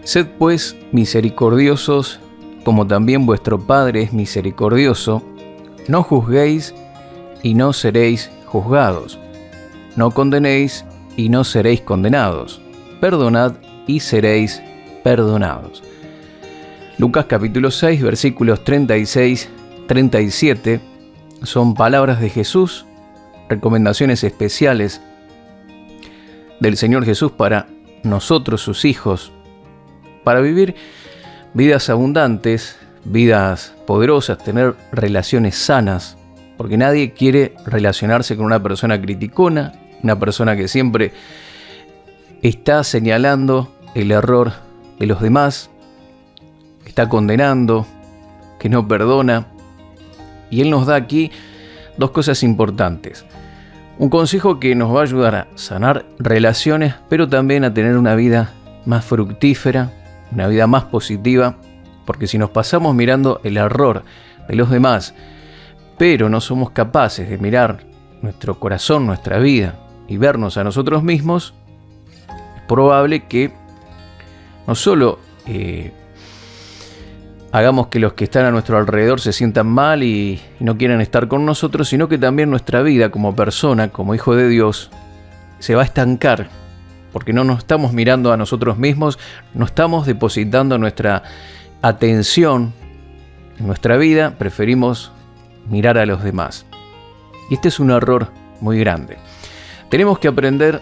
Sed pues misericordiosos, como también vuestro Padre es misericordioso. No juzguéis, y no seréis juzgados. No condenéis, y no seréis condenados. Perdonad, y seréis perdonados. Lucas capítulo 6, versículos 36-37 son palabras de Jesús, recomendaciones especiales del Señor Jesús para nosotros, sus hijos, para vivir vidas abundantes, vidas poderosas, tener relaciones sanas, porque nadie quiere relacionarse con una persona criticona, una persona que siempre está señalando el error de los demás, está condenando, que no perdona. Y Él nos da aquí dos cosas importantes. Un consejo que nos va a ayudar a sanar relaciones, pero también a tener una vida más fructífera, una vida más positiva, porque si nos pasamos mirando el error de los demás, pero no somos capaces de mirar nuestro corazón, nuestra vida y vernos a nosotros mismos, es probable que no solo hagamos que los que están a nuestro alrededor se sientan mal y no quieran estar con nosotros, sino que también nuestra vida como persona, como hijo de Dios, se va a estancar, porque no nos estamos mirando a nosotros mismos, no estamos depositando nuestra atención en nuestra vida, preferimos mirar a los demás. Y este es un error muy grande. Tenemos que aprender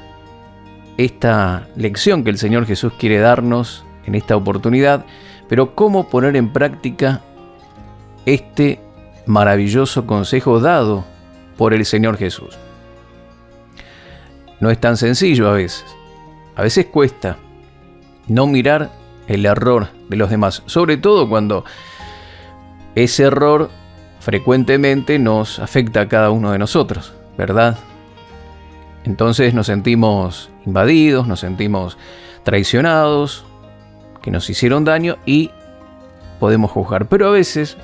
esta lección que el Señor Jesús quiere darnos en esta oportunidad, pero cómo poner en práctica este maravilloso consejo dado por el Señor Jesús. No es tan sencillo a veces. A veces cuesta no mirar el error de los demás, sobre todo cuando ese error frecuentemente nos afecta a cada uno de nosotros, ¿verdad? Entonces nos sentimos invadidos, nos sentimos traicionados, que nos hicieron daño y podemos juzgar. Pero a veces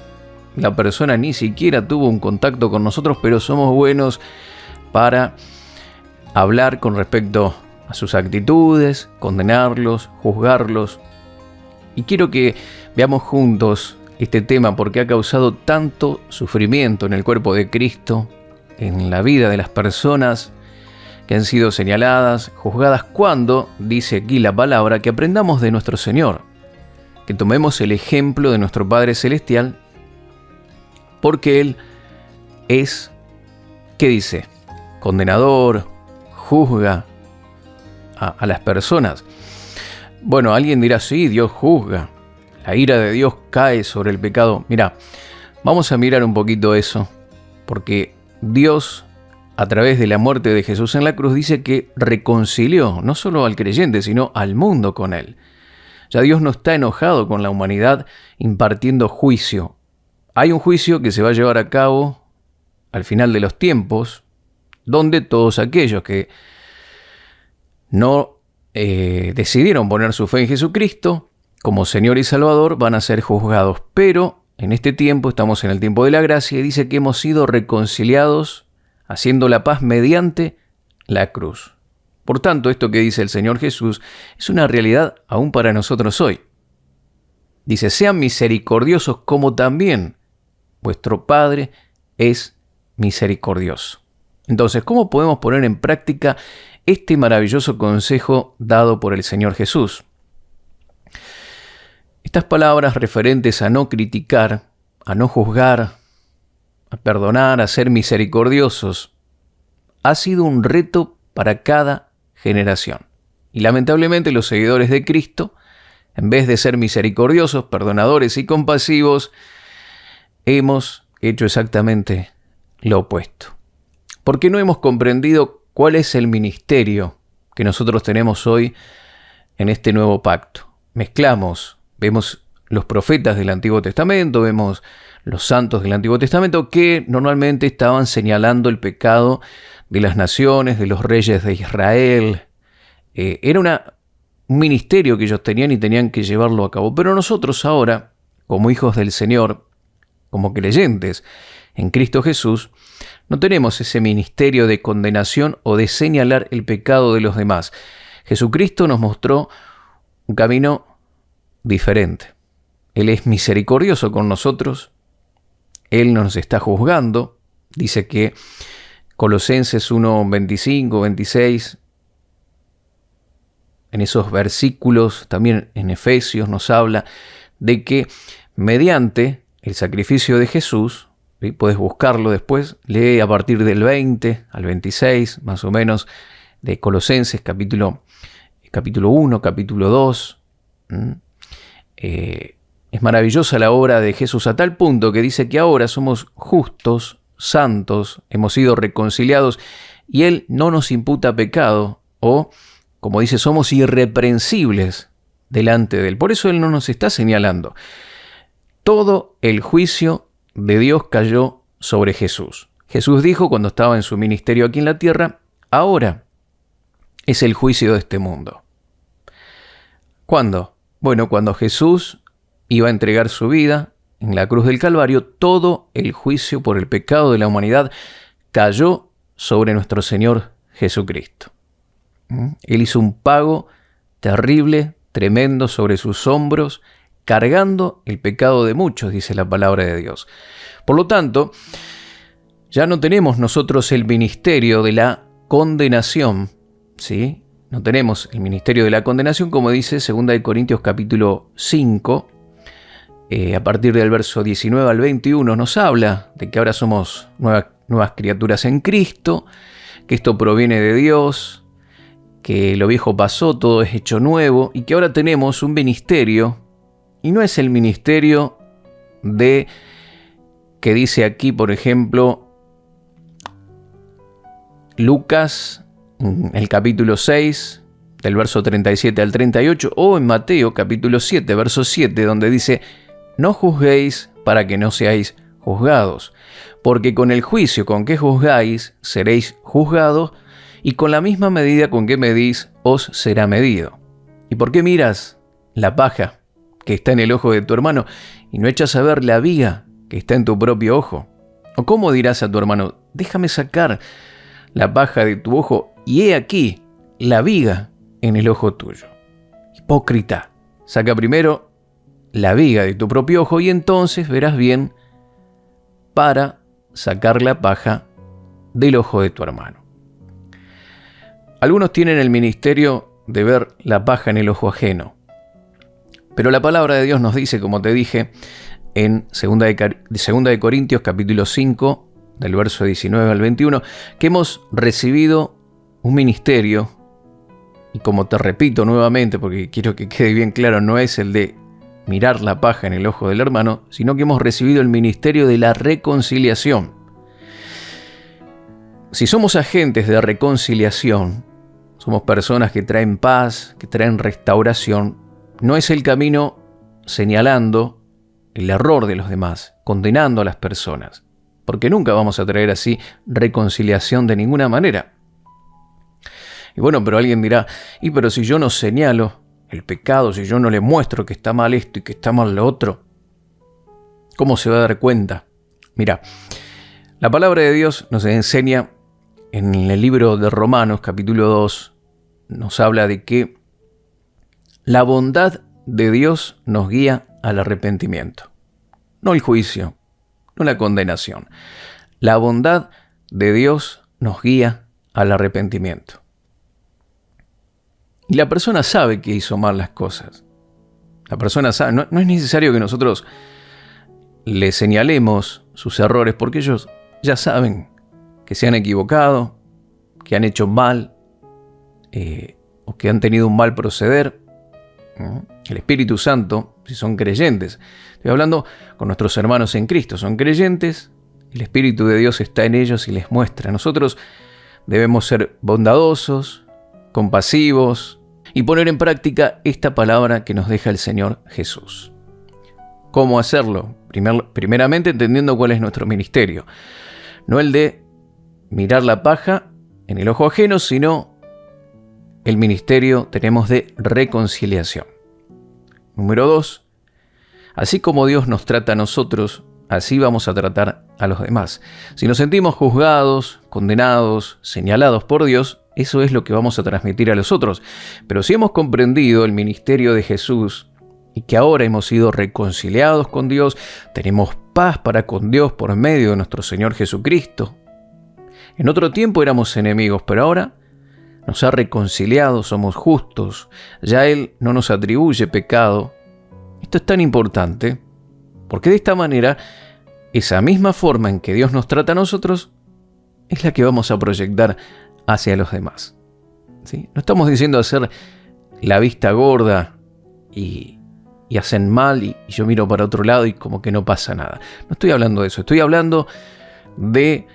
la persona ni siquiera tuvo un contacto con nosotros, pero somos buenos para hablar con respecto a sus actitudes, condenarlos, juzgarlos. Y quiero que veamos juntos este tema porque ha causado tanto sufrimiento en el cuerpo de Cristo, en la vida de las personas que han sido señaladas, juzgadas, cuando, dice aquí la palabra, que aprendamos de nuestro Señor, que tomemos el ejemplo de nuestro Padre Celestial, porque Él es, ¿qué dice? Condenador, juzga a las personas. Bueno, alguien dirá, sí, Dios juzga, la ira de Dios cae sobre el pecado. Mira, vamos a mirar un poquito eso, porque Dios, a través de la muerte de Jesús en la cruz, dice que reconcilió no solo al creyente, sino al mundo con Él. Ya Dios no está enojado con la humanidad impartiendo juicio. Hay un juicio que se va a llevar a cabo al final de los tiempos, donde todos aquellos que no decidieron poner su fe en Jesucristo como Señor y Salvador van a ser juzgados. Pero en este tiempo, estamos en el tiempo de la gracia, y dice que hemos sido reconciliados haciendo la paz mediante la cruz. Por tanto, esto que dice el Señor Jesús es una realidad aún para nosotros hoy. Dice, sean misericordiosos como también vuestro Padre es misericordioso. Entonces, ¿cómo podemos poner en práctica este maravilloso consejo dado por el Señor Jesús? Estas palabras referentes a no criticar, a no juzgar, a perdonar, a ser misericordiosos, ha sido un reto para cada generación. Y lamentablemente los seguidores de Cristo, en vez de ser misericordiosos, perdonadores y compasivos, hemos hecho exactamente lo opuesto. Porque no hemos comprendido cuál es el ministerio que nosotros tenemos hoy en este nuevo pacto. Mezclamos, vemos los profetas del Antiguo Testamento, vemos los santos del Antiguo Testamento que normalmente estaban señalando el pecado de las naciones, de los reyes de Israel. Era un ministerio que ellos tenían y tenían que llevarlo a cabo. Pero nosotros ahora, como hijos del Señor, como creyentes en Cristo Jesús, no tenemos ese ministerio de condenación o de señalar el pecado de los demás. Jesucristo nos mostró un camino diferente. Él es misericordioso con nosotros. Él no nos está juzgando. Dice que Colosenses 1, 25, 26, en esos versículos, también en Efesios nos habla de que mediante el sacrificio de Jesús, ¿sí? Puedes buscarlo después, lee a partir del 20 al 26, más o menos, de Colosenses, capítulo 1, capítulo 2. Es maravillosa la obra de Jesús a tal punto que dice que ahora somos justos, santos, hemos sido reconciliados y Él no nos imputa pecado, o, como dice, somos irreprensibles delante de Él. Por eso Él no nos está señalando. Todo el juicio de Dios cayó sobre Jesús. Jesús dijo cuando estaba en su ministerio aquí en la tierra, ahora es el juicio de este mundo. ¿Cuándo? Bueno, cuando Jesús iba a entregar su vida en la cruz del Calvario, todo el juicio por el pecado de la humanidad cayó sobre nuestro Señor Jesucristo. Él hizo un pago terrible, tremendo sobre sus hombros, cargando el pecado de muchos, dice la palabra de Dios. Por lo tanto, ya no tenemos nosotros el ministerio de la condenación, ¿sí? No tenemos el ministerio de la condenación, como dice 2 Corintios capítulo 5, a partir del verso 19 al 21, nos habla de que ahora somos nuevas criaturas en Cristo, que esto proviene de Dios, que lo viejo pasó, todo es hecho nuevo, y que ahora tenemos un ministerio, y no es el ministerio de, que dice aquí, por ejemplo, Lucas, el capítulo 6, del verso 37 al 38, o en Mateo, capítulo 7, verso 7, donde dice, no juzguéis para que no seáis juzgados, porque con el juicio con que juzgáis, seréis juzgados, y con la misma medida con que medís, os será medido. ¿Y por qué miras la paja que está en el ojo de tu hermano, y no echas a ver la viga que está en tu propio ojo? ¿O cómo dirás a tu hermano, déjame sacar la paja de tu ojo, y he aquí la viga en el ojo tuyo? Hipócrita, saca primero la viga de tu propio ojo, y entonces verás bien para sacar la paja del ojo de tu hermano. Algunos tienen el ministerio de ver la paja en el ojo ajeno, pero la palabra de Dios nos dice, como te dije, en 2 de Corintios capítulo 5, del verso 19 al 21, que hemos recibido un ministerio, y como te repito nuevamente, porque quiero que quede bien claro, no es el de mirar la paja en el ojo del hermano, sino que hemos recibido el ministerio de la reconciliación. Si somos agentes de reconciliación, somos personas que traen paz, que traen restauración, no es el camino señalando el error de los demás, condenando a las personas, porque nunca vamos a traer así reconciliación de ninguna manera. Y bueno, pero alguien dirá, pero si yo no señalo el pecado, si yo no le muestro que está mal esto y que está mal lo otro, ¿cómo se va a dar cuenta? Mira, la palabra de Dios nos enseña en el libro de Romanos, capítulo 2, nos habla de que la bondad de Dios nos guía al arrepentimiento. No el juicio, no la condenación. La bondad de Dios nos guía al arrepentimiento. Y la persona sabe que hizo mal las cosas. La persona sabe, no es necesario que nosotros le señalemos sus errores, porque ellos ya saben que se han equivocado, que han hecho mal, o que han tenido un mal proceder. El Espíritu Santo, si son creyentes, estoy hablando con nuestros hermanos en Cristo, son creyentes, el Espíritu de Dios está en ellos y les muestra. Nosotros debemos ser bondadosos, compasivos y poner en práctica esta palabra que nos deja el Señor Jesús. ¿Cómo hacerlo? Primeramente entendiendo cuál es nuestro ministerio. No el de mirar la paja en el ojo ajeno, sino el ministerio tenemos de reconciliación. Número 2, así como Dios nos trata a nosotros, así vamos a tratar a los demás. Si nos sentimos juzgados, condenados, señalados por Dios, eso es lo que vamos a transmitir a los otros. Pero si hemos comprendido el ministerio de Jesús y que ahora hemos sido reconciliados con Dios, tenemos paz para con Dios por medio de nuestro Señor Jesucristo. En otro tiempo éramos enemigos, pero ahora nos ha reconciliado, somos justos, ya Él no nos atribuye pecado. Esto es tan importante, porque de esta manera, esa misma forma en que Dios nos trata a nosotros, es la que vamos a proyectar hacia los demás. ¿Sí? No estamos diciendo hacer la vista gorda y hacen mal y yo miro para otro lado y como que no pasa nada. No estoy hablando de eso, estoy hablando de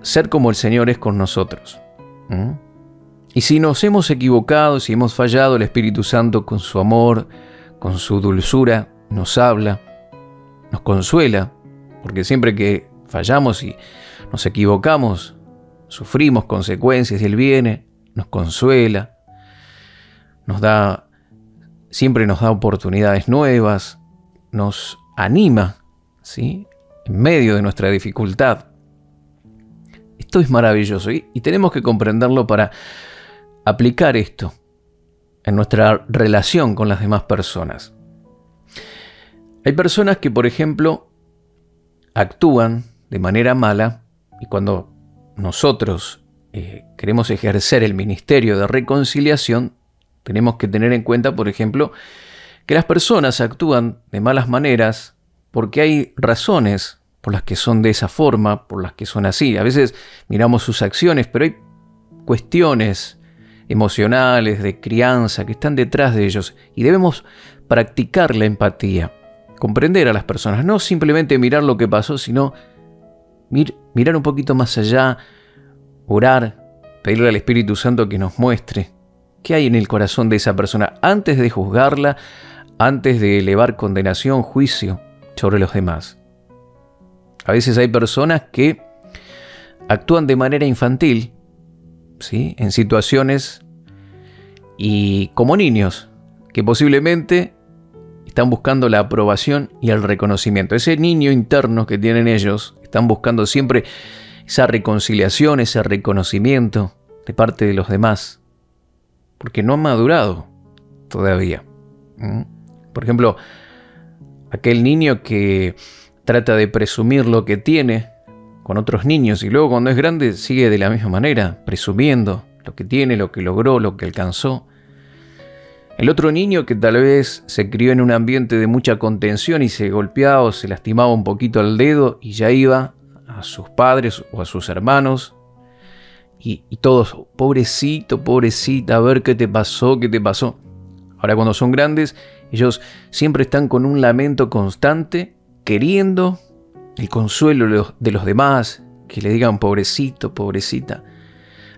ser como el Señor es con nosotros. Y si nos hemos equivocado, si hemos fallado, el Espíritu Santo con su amor, con su dulzura, nos habla, nos consuela, porque siempre que fallamos y nos equivocamos, sufrimos consecuencias y Él viene, nos consuela, siempre nos da oportunidades nuevas, nos anima, ¿sí?, en medio de nuestra dificultad. Esto es maravilloso y tenemos que comprenderlo para aplicar esto en nuestra relación con las demás personas. Hay personas que, por ejemplo, actúan de manera mala y cuando nosotros queremos ejercer el ministerio de reconciliación, tenemos que tener en cuenta, por ejemplo, que las personas actúan de malas maneras porque hay razones por las que son de esa forma, por las que son así. A veces miramos sus acciones, pero hay cuestiones emocionales, de crianza, que están detrás de ellos y debemos practicar la empatía, comprender a las personas, no simplemente mirar lo que pasó, sino mirar un poquito más allá, orar, pedirle al Espíritu Santo que nos muestre qué hay en el corazón de esa persona antes de juzgarla, antes de elevar condenación, juicio sobre los demás. A veces hay personas que actúan de manera infantil, ¿sí?, en situaciones y como niños que posiblemente están buscando la aprobación y el reconocimiento. Ese niño interno que tienen ellos, están buscando siempre esa reconciliación, ese reconocimiento de parte de los demás, porque no han madurado todavía. Por ejemplo, aquel niño que trata de presumir lo que tiene con otros niños y luego cuando es grande sigue de la misma manera, presumiendo lo que tiene, lo que logró, lo que alcanzó. El otro niño que tal vez se crió en un ambiente de mucha contención y se golpeaba o se lastimaba un poquito el dedo y ya iba a sus padres o a sus hermanos y todos, pobrecito, pobrecita, a ver qué te pasó, qué te pasó. Ahora cuando son grandes, ellos siempre están con un lamento constante, queriendo el consuelo de los demás, que le digan pobrecito, pobrecita.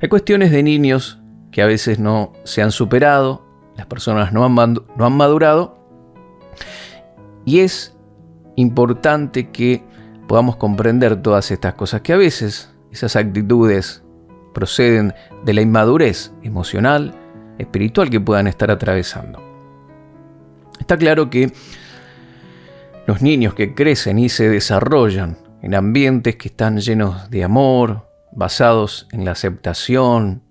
Hay cuestiones de niños que a veces no se han superado, las personas no han madurado, y es importante que podamos comprender todas estas cosas, que a veces esas actitudes proceden de la inmadurez emocional, espiritual que puedan estar atravesando. Está claro que los niños que crecen y se desarrollan en ambientes que están llenos de amor, basados en la aceptación,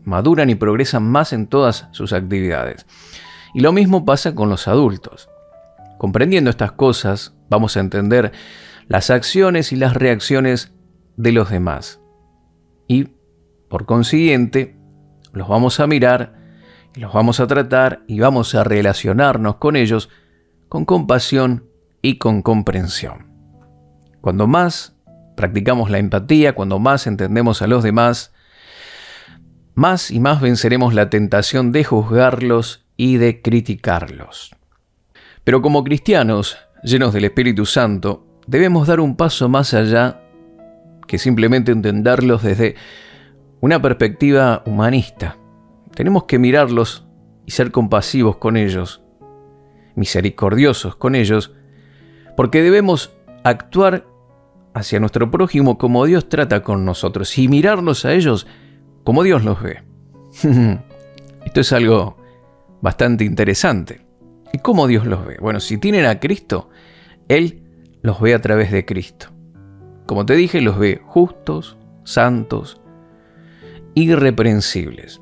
maduran y progresan más en todas sus actividades. Y lo mismo pasa con los adultos. Comprendiendo estas cosas, vamos a entender las acciones y las reacciones de los demás. Y, por consiguiente, los vamos a mirar, los vamos a tratar y vamos a relacionarnos con ellos con compasión y con comprensión. Cuando más practicamos la empatía, cuando más entendemos a los demás, más y más venceremos la tentación de juzgarlos y de criticarlos. Pero como cristianos, llenos del Espíritu Santo, debemos dar un paso más allá que simplemente entenderlos desde una perspectiva humanista. Tenemos que mirarlos y ser compasivos con ellos, misericordiosos con ellos, porque debemos actuar hacia nuestro prójimo como Dios trata con nosotros y mirarlos a ellos como Dios los ve. Esto es algo bastante interesante. ¿Y cómo Dios los ve? Bueno, si tienen a Cristo, Él los ve a través de Cristo. Como te dije, los ve justos, santos, irreprensibles.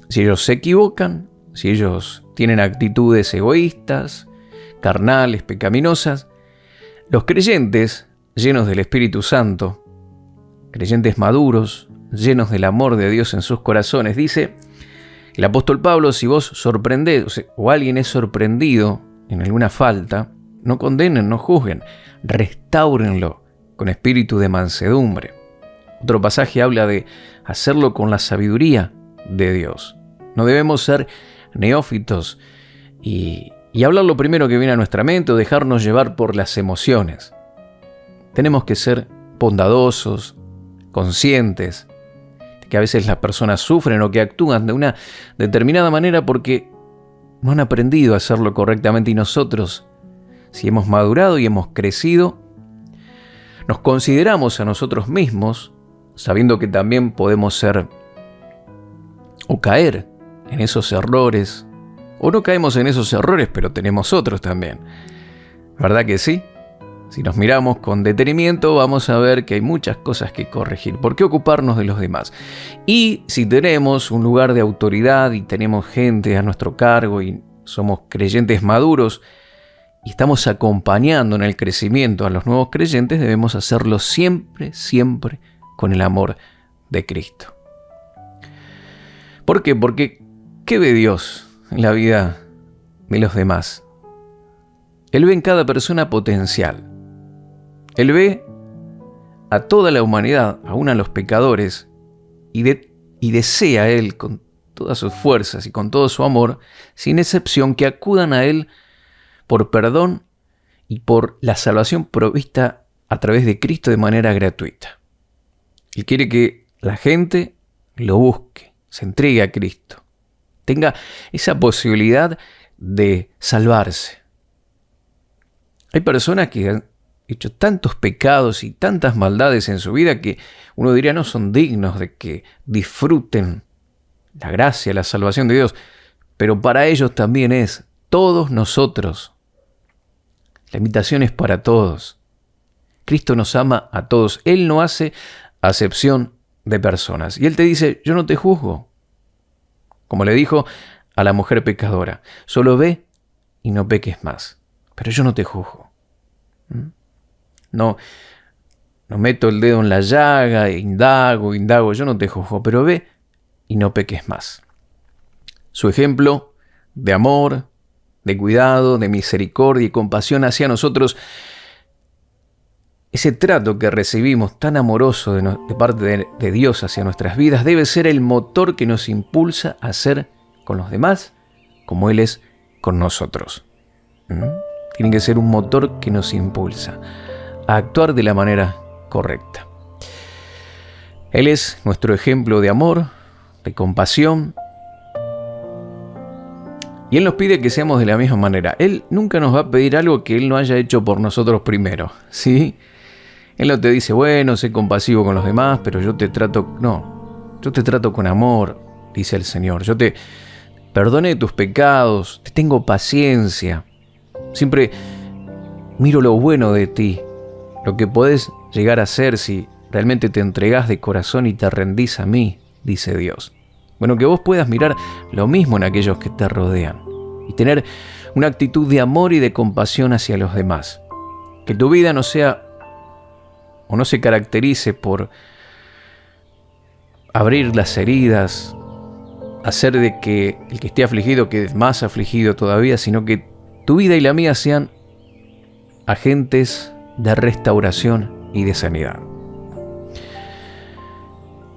Si ellos se equivocan, si ellos tienen actitudes egoístas, carnales, pecaminosas. Los creyentes, llenos del Espíritu Santo, creyentes maduros, llenos del amor de Dios en sus corazones, dice el apóstol Pablo: si vos sorprendés o alguien es sorprendido en alguna falta, no condenen, no juzguen, restáurenlo con espíritu de mansedumbre. Otro pasaje habla de hacerlo con la sabiduría de Dios. No debemos ser neófitos y hablar lo primero que viene a nuestra mente o dejarnos llevar por las emociones. Tenemos que ser bondadosos, conscientes de que a veces las personas sufren o que actúan de una determinada manera porque no han aprendido a hacerlo correctamente, y nosotros, si hemos madurado y hemos crecido, nos consideramos a nosotros mismos, sabiendo que también podemos ser o caer en esos errores, o no caemos en esos errores, pero tenemos otros también. ¿Verdad que sí? Si nos miramos con detenimiento, vamos a ver que hay muchas cosas que corregir. ¿Por qué ocuparnos de los demás? Y si tenemos un lugar de autoridad y tenemos gente a nuestro cargo y somos creyentes maduros y estamos acompañando en el crecimiento a los nuevos creyentes, debemos hacerlo siempre, siempre con el amor de Cristo. ¿Por qué? Porque ¿qué ve Dios en la vida de los demás? Él ve en cada persona potencial. Él ve a toda la humanidad, aún a los pecadores, y desea Él con todas sus fuerzas y con todo su amor, sin excepción, que acudan a Él por perdón y por la salvación provista a través de Cristo de manera gratuita. Él quiere que la gente lo busque, se entregue a Cristo, tenga esa posibilidad de salvarse. Hay personas que han hecho tantos pecados y tantas maldades en su vida que uno diría no son dignos de que disfruten la gracia, la salvación de Dios, pero para ellos también es todos nosotros. La invitación es para todos. Cristo nos ama a todos. Él no hace acepción de personas. Y Él te dice: yo no te juzgo. Como le dijo a la mujer pecadora: solo ve y no peques más. Pero yo no te juzgo. No meto el dedo en la llaga, indago. Yo no te juzgo, pero ve y no peques más. Su ejemplo de amor, de cuidado, de misericordia y compasión hacia nosotros, ese trato que recibimos tan amoroso de parte de Dios hacia nuestras vidas, debe ser el motor que nos impulsa a ser con los demás como Él es con nosotros. Tiene que ser un motor que nos impulsa a actuar de la manera correcta. Él es nuestro ejemplo de amor, de compasión, y Él nos pide que seamos de la misma manera. Él nunca nos va a pedir algo que Él no haya hecho por nosotros primero, ¿sí? Él no te dice: bueno, sé compasivo con los demás, pero yo te trato... No, yo te trato con amor, dice el Señor. Yo te perdoné tus pecados, te tengo paciencia. Siempre miro lo bueno de ti, lo que podés llegar a ser si realmente te entregás de corazón y te rendís a mí, dice Dios. Bueno, que vos puedas mirar lo mismo en aquellos que te rodean y tener una actitud de amor y de compasión hacia los demás. Que tu vida no sea o no se caracterice por abrir las heridas, hacer de que el que esté afligido quede más afligido todavía, sino que tu vida y la mía sean agentes de restauración y de sanidad.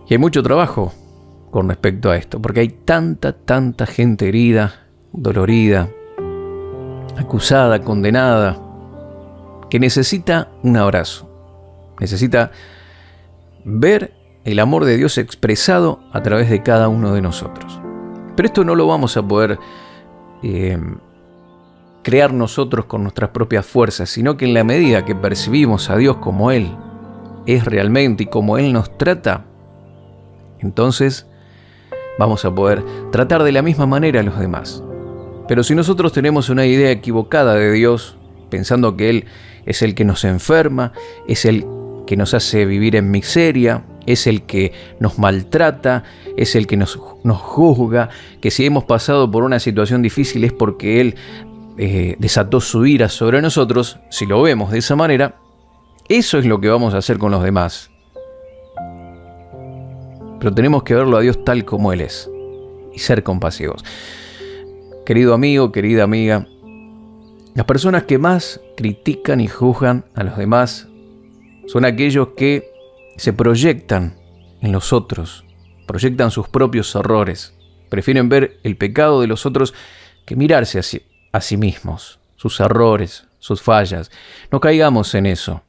Y hay mucho trabajo con respecto a esto, porque hay tanta gente herida, dolorida, acusada, condenada, que necesita un abrazo, necesita ver el amor de Dios expresado a través de cada uno de nosotros. Pero esto no lo vamos a poder crear nosotros con nuestras propias fuerzas, sino que en la medida que percibimos a Dios como Él es realmente y como Él nos trata, entonces vamos a poder tratar de la misma manera a los demás. Pero si nosotros tenemos una idea equivocada de Dios, pensando que Él es el que nos enferma, es el que nos hace vivir en miseria, es el que nos maltrata, es el que nos juzga, que si hemos pasado por una situación difícil es porque Él desató su ira sobre nosotros. Si lo vemos de esa manera, eso es lo que vamos a hacer con los demás. Pero tenemos que verlo a Dios tal como Él es y ser compasivos. Querido amigo, querida amiga, las personas que más critican y juzgan a los demás son aquellos que se proyectan en los otros, proyectan sus propios errores, prefieren ver el pecado de los otros que mirarse a sí mismos, sus errores, sus fallas. No caigamos en eso.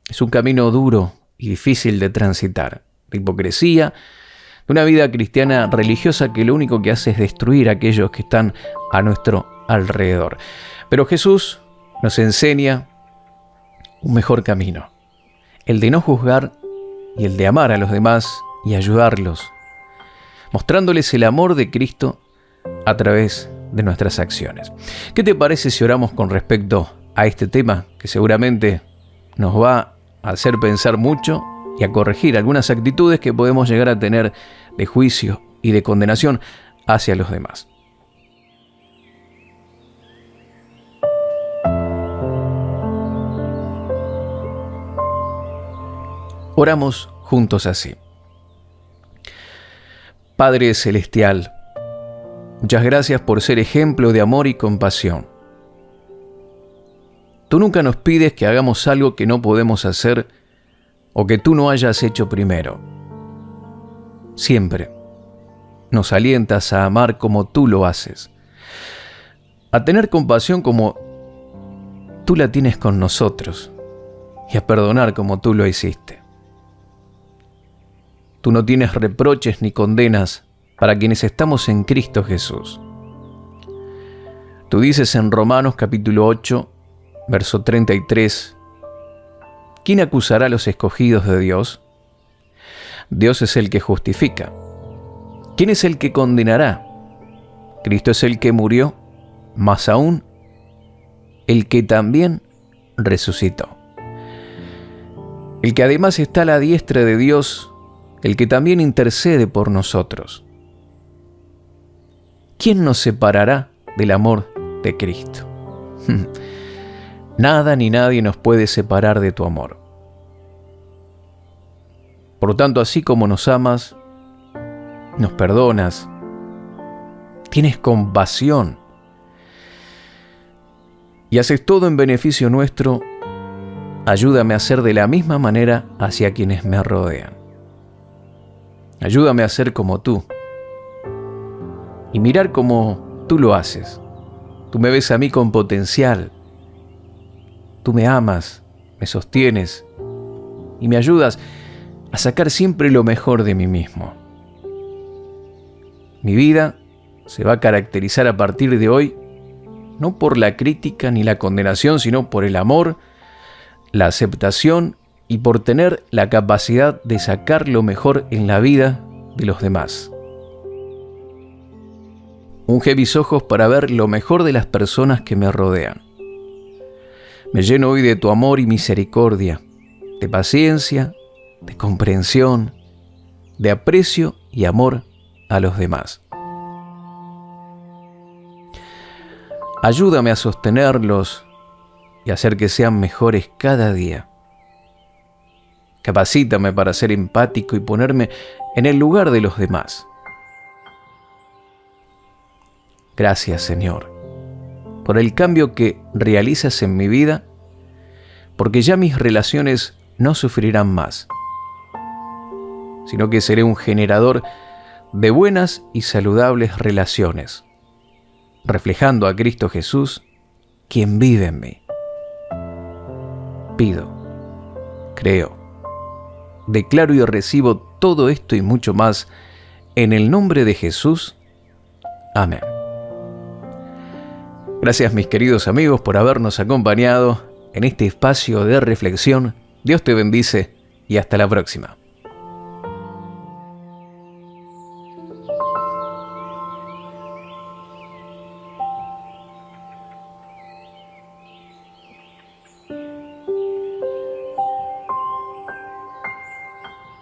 Es un camino duro y difícil de transitar. De hipocresía, de una vida cristiana religiosa que lo único que hace es destruir a aquellos que están a nuestro alrededor. Pero Jesús nos enseña un mejor camino, el de no juzgar y el de amar a los demás y ayudarlos, mostrándoles el amor de Cristo a través de nuestras acciones. ¿Qué te parece si oramos con respecto a este tema que seguramente nos va a hacer pensar mucho y a corregir algunas actitudes que podemos llegar a tener de juicio y de condenación hacia los demás? Oramos juntos así. Padre Celestial, muchas gracias por ser ejemplo de amor y compasión. Tú nunca nos pides que hagamos algo que no podemos hacer o que tú no hayas hecho primero. Siempre nos alientas a amar como tú lo haces, a tener compasión como tú la tienes con nosotros y a perdonar como tú lo hiciste. Tú no tienes reproches ni condenas para quienes estamos en Cristo Jesús. Tú dices en Romanos capítulo 8, verso 33, ¿quién acusará a los escogidos de Dios? Dios es el que justifica. ¿Quién es el que condenará? Cristo es el que murió, más aún, el que también resucitó. El que además está a la diestra de Dios, el que también intercede por nosotros. ¿Quién nos separará del amor de Cristo? Nada ni nadie nos puede separar de tu amor. Por lo tanto, así como nos amas, nos perdonas, tienes compasión y haces todo en beneficio nuestro, ayúdame a ser de la misma manera hacia quienes me rodean. Ayúdame a ser como tú y mirar como tú lo haces. Tú me ves a mí con potencial. Tú me amas, me sostienes y me ayudas a sacar siempre lo mejor de mí mismo. Mi vida se va a caracterizar a partir de hoy no por la crítica ni la condenación, sino por el amor, la aceptación y por tener la capacidad de sacar lo mejor en la vida de los demás. Unge mis ojos para ver lo mejor de las personas que me rodean. Me lleno hoy de tu amor y misericordia, de paciencia, de comprensión, de aprecio y amor a los demás. Ayúdame a sostenerlos y hacer que sean mejores cada día. Capacítame para ser empático y ponerme en el lugar de los demás. Gracias, Señor, por el cambio que realizas en mi vida, porque ya mis relaciones no sufrirán más, sino que seré un generador de buenas y saludables relaciones, reflejando a Cristo Jesús, quien vive en mí. Pido, creo, declaro y recibo todo esto y mucho más en el nombre de Jesús. Amén. Gracias, mis queridos amigos, por habernos acompañado en este espacio de reflexión. Dios te bendice y hasta la próxima.